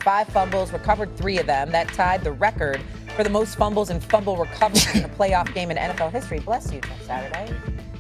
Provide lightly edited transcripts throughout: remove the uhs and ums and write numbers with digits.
5 fumbles, recovered 3 of them. That tied the record for the most fumbles and fumble recovery in a playoff game in NFL history. Bless you, Jeff Saturday.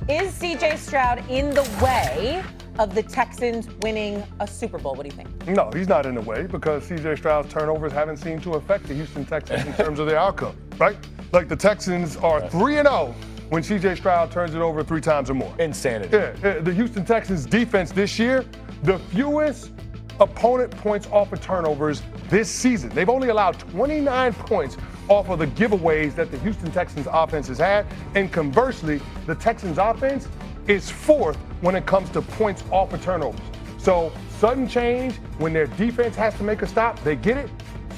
Is CJ Stroud in the way of the Texans winning a Super Bowl? What do you think? No, he's not in the way because CJ Stroud's turnovers haven't seemed to affect the Houston Texans in terms of their outcome, right? Like the Texans are 3-0 when CJ Stroud turns it over 3 times or more. Insanity. Yeah, the Houston Texans defense this year, the fewest opponent points off of turnovers this season. They've only allowed 29 points off of the giveaways that the Houston Texans offense has had. And conversely, the Texans offense is 4th when it comes to points off of turnovers. So sudden change, when their defense has to make a stop, they get it.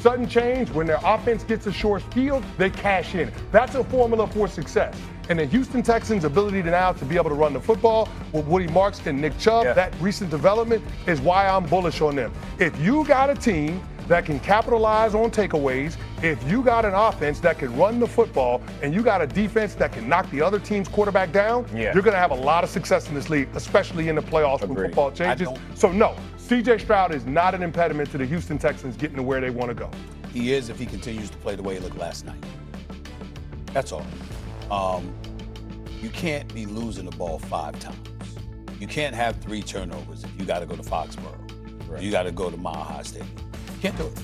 Sudden change, when their offense gets a short field, they cash in. That's a formula for success. And the Houston Texans' ability to be able to run the football with Woody Marks and Nick Chubb, that recent development is why I'm bullish on them. If you got a team that can capitalize on takeaways, if you got an offense that can run the football, and you got a defense that can knock the other team's quarterback down, you're going to have a lot of success in this league, especially in the playoffs when football changes. So no, CJ Stroud is not an impediment to the Houston Texans getting to where they want to go. He is if he continues to play the way he looked last night. That's all. You can't be losing the ball 5 times. You can't have 3 turnovers if you got to go to Foxborough. Right. You got to go to Mile High Stadium. You can't do it.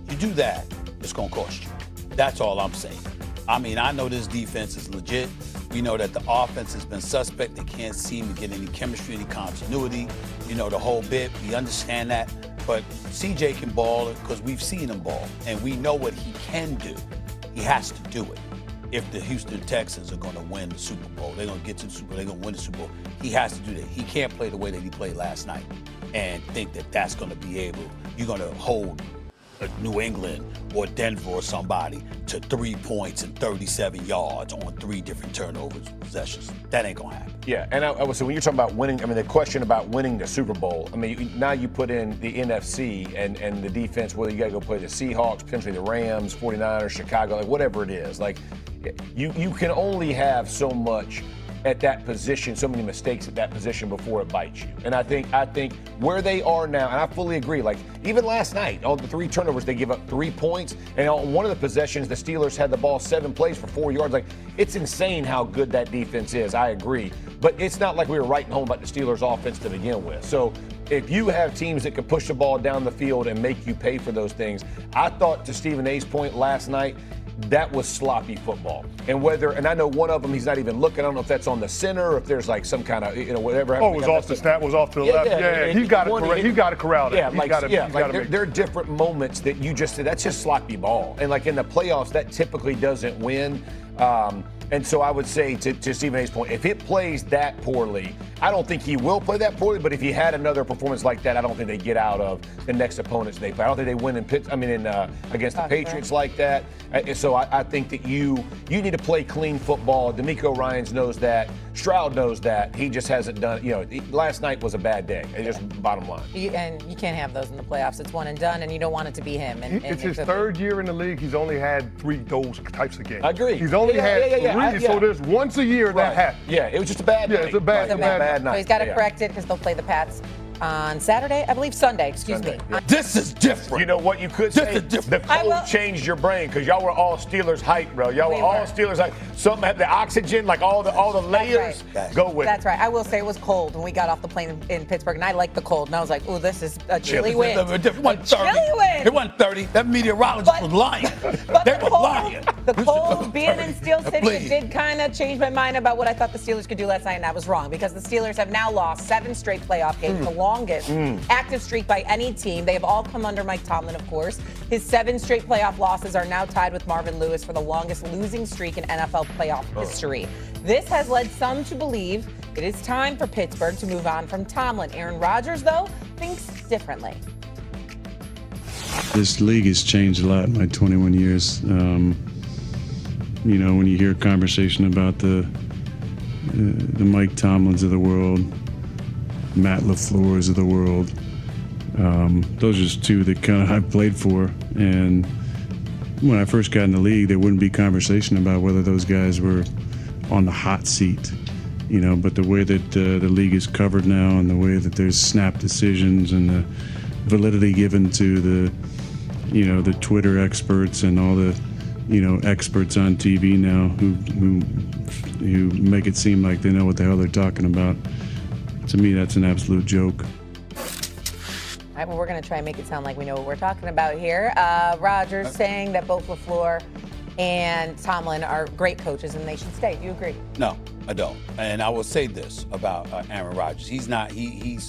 You do that, it's going to cost you. That's all I'm saying. I mean, I know this defense is legit. We know that the offense has been suspect. They can't seem to get any chemistry, any continuity, the whole bit. We understand that. But CJ can ball because we've seen him ball, and we know what he can do. He has to do it. If the Houston Texans are going to win the Super Bowl, they're going to get to the Super Bowl, they're going to win the Super Bowl, he has to do that. He can't play the way that he played last night and think that that's going to be able, you're going to hold New England or Denver or somebody to 3 points and 37 yards on 3 different turnovers possessions. That ain't going to happen. Yeah, and I would say when you're talking about winning, the question about winning the Super Bowl, now you put in the NFC and the defense, whether you got to go play the Seahawks, potentially the Rams, 49ers, Chicago, like whatever it is. Like, you can only have so much at that position, so many mistakes at that position before it bites you. And I think where they are now, and I fully agree, like even last night, on the 3 turnovers, they give up 3 points. And on one of the possessions, the Steelers had the ball 7 plays for 4 yards. Like, it's insane how good that defense is. I agree. But it's not like we were writing home about the Steelers offense to begin with. So if you have teams that can push the ball down the field and make you pay for those things, I thought to Stephen A's point last night, that was sloppy football. And I know one of them, he's not even looking. I don't know if that's on the center or if there's like some kind of, whatever. Oh, it was off the snap, was off to the left. Yeah, he's got to corral that. There are different moments that you just said, that's just sloppy ball. And like in the playoffs, that typically doesn't win. And so I would say to Stephen A's point, if it plays that poorly, I don't think he will play that poorly, but if he had another performance like that, I don't think they get out of the next opponents they play. I don't think they win against the Patriots like that. So I think that you need to play clean football. DeMeco Ryans knows that. Stroud knows that. He just hasn't done it. Last night was a bad day. It's just bottom line. And you can't have those in the playoffs. It's one and done, and you don't want it to be him. It's his 3rd year in the league. He's only had 3 those types of games. I agree. He's only had 3, so there's once a year that happens. Yeah, it was just a bad night. Yeah, it's a bad night. So he's got to correct it because they'll play the Pats on Saturday, I believe Sunday, excuse me. Yeah. This is different. You know what you could say? This is different. The cold changed your brain because y'all were all Steelers hype, bro. Y'all were all Steelers hype. Something had the oxygen, like all the layers. Right. Go with That's right. I will say it was cold when we got off the plane in Pittsburgh, and I like the cold. And I was like, oh, this is a chilly wind. It wasn't 30. It wasn't 30. That meteorologist was lying. They were lying. The cold, being in Steel City, it did kind of change my mind about what I thought the Steelers could do last night, and I was wrong because the Steelers have now lost 7 straight playoff games, the longest active streak by any team. They have all come under Mike Tomlin, of course. His 7 straight playoff losses are now tied with Marvin Lewis for the longest losing streak in NFL playoff history. This has led some to believe it is time for Pittsburgh to move on from Tomlin. Aaron Rodgers, though, thinks differently. This league has changed a lot in my 21 years. When you hear a conversation about the Mike Tomlins of the world, Matt LaFleur's of the world, those are just 2 that kind of I've played for. And when I first got in the league, there wouldn't be conversation about whether those guys were on the hot seat. But the way that the league is covered now and the way that there's snap decisions and the validity given to the the Twitter experts and all the, experts on TV now who make it seem like they know what the hell they're talking about. To me, that's an absolute joke. All right, well, we're going to try and make it sound like we know what we're talking about here. Rodgers saying that both LaFleur and Tomlin are great coaches and they should stay. Do you agree? No, I don't. And I will say this about Aaron Rodgers. He's not. He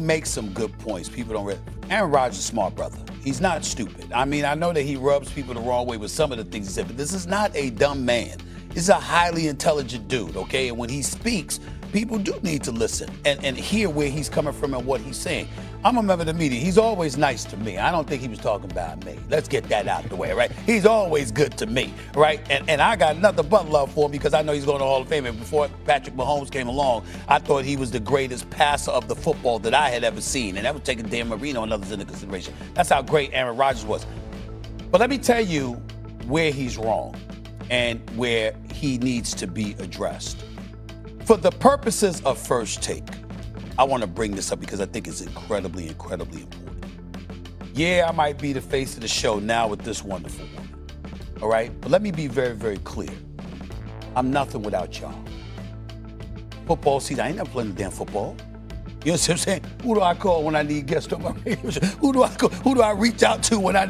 makes some good points. People don't. Aaron Rodgers is a smart brother. He's not stupid. I mean, I know that he rubs people the wrong way with some of the things he said, but this is not a dumb man. This is a highly intelligent dude. Okay, and when he speaks, people do need to listen and hear where he's coming from and what he's saying. I'm a member of the media. He's always nice to me. I don't think he was talking about me. Let's get that out of the way, right? He's always good to me, right? And I got nothing but love for him because I know he's going to Hall of Fame. And before Patrick Mahomes came along, I thought he was the greatest passer of the football that I had ever seen. And that was taking Dan Marino and others into consideration. That's how great Aaron Rodgers was. But let me tell you where he's wrong and where he needs to be addressed. For the purposes of First Take, I want to bring this up because I think it's incredibly, incredibly important. Yeah, I might be the face of the show now with this wonderful woman, all right? But let me be very, very clear. I'm nothing without y'all. Football season, I ain't never playing no damn football. You know what I'm saying? Who do I call when I need guests on my radio show? Who do I reach out to when I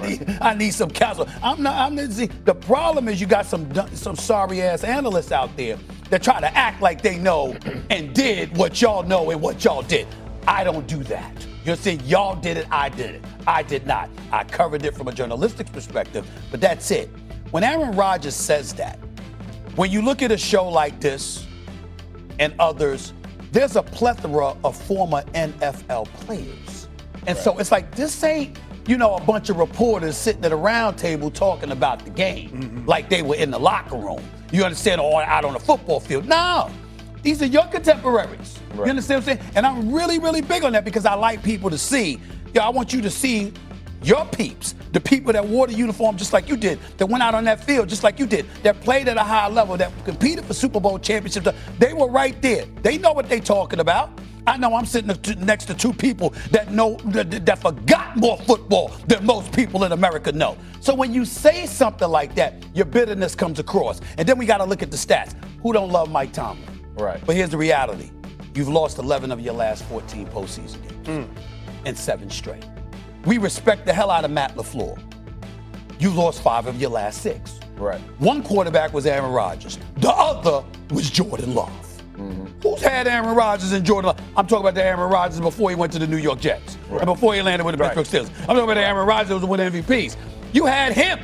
need some counsel? The problem is you got some sorry ass analysts out there that try to act like they know and did what y'all know and what y'all did. I don't do that. You're saying y'all did it, I did it. I did not. I covered it from a journalistic perspective, but that's it. When Aaron Rodgers says that, when you look at a show like this and others, there's a plethora of former NFL players. And so it's like, this ain't, a bunch of reporters sitting at a round table talking about the game like they were in the locker room. You understand? Or out on the football field. No, these are your contemporaries. Right. You understand what I'm saying? And I'm really, really big on that because I like people to see. I want you to see your peeps, the people that wore the uniform just like you did, that went out on that field just like you did, that played at a high level, that competed for Super Bowl championships. They were right there. They know what they're talking about. I know I'm sitting next to two people that know that forgot more football than most people in America know. So when you say something like that, your bitterness comes across. And then we got to look at the stats. Who don't love Mike Tomlin? Right. But here's the reality. You've lost 11 of your last 14 postseason games and 7 straight. We respect the hell out of Matt LaFleur. You lost 5 of your last 6. Right. One quarterback was Aaron Rodgers. The other was Jordan Love. Who's had Aaron Rodgers and Jordan Love? I'm talking about the Aaron Rodgers before he went to the New York Jets and before he landed with the Pittsburgh Steelers. I'm talking about the Aaron Rodgers who was winning MVPs. You had him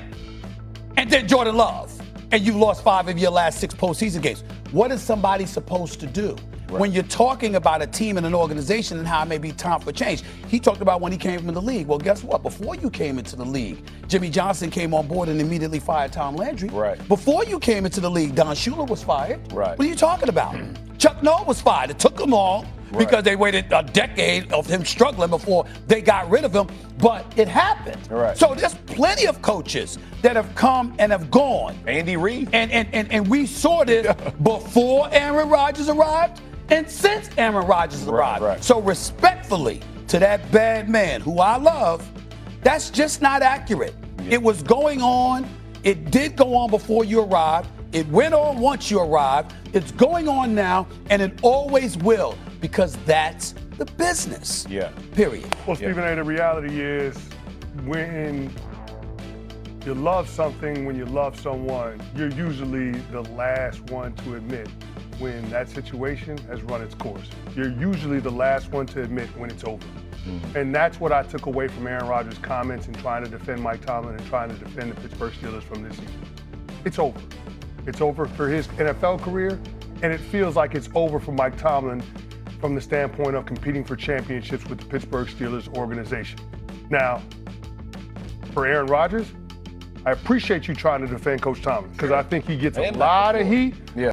and then Jordan Love, and you lost 5 of your last 6 postseason games. What is somebody supposed to do? When you're talking about a team and an organization and how it may be time for change. He talked about when he came into the league. Well, guess what? Before you came into the league, Jimmy Johnson came on board and immediately fired Tom Landry. Right. Before you came into the league, Don Shula was fired. Right. What are you talking about? Chuck Noll was fired. It took them long because they waited a decade of him struggling before they got rid of him, but it happened. Right. So there's plenty of coaches that have come and have gone. Andy Reid. And we saw this before Aaron Rodgers arrived and since Aaron Rodgers arrived. Right. So respectfully to that bad man who I love, that's just not accurate. It was going on. It did go on before you arrived. It went on once you arrived. It's going on now, and it always will because that's the business. Yeah. Period. Well, Stephen A., the reality is when you love something, when you love someone, you're usually the last one to admit when that situation has run its course. You're usually the last one to admit when it's over. And that's what I took away from Aaron Rodgers' comments and trying to defend Mike Tomlin and trying to defend the Pittsburgh Steelers from this season. It's over. It's over for his NFL career, and it feels like it's over for Mike Tomlin from the standpoint of competing for championships with the Pittsburgh Steelers organization. Now, for Aaron Rodgers, I appreciate you trying to defend Coach Tomlin because I think he gets a lot of heat. Yeah.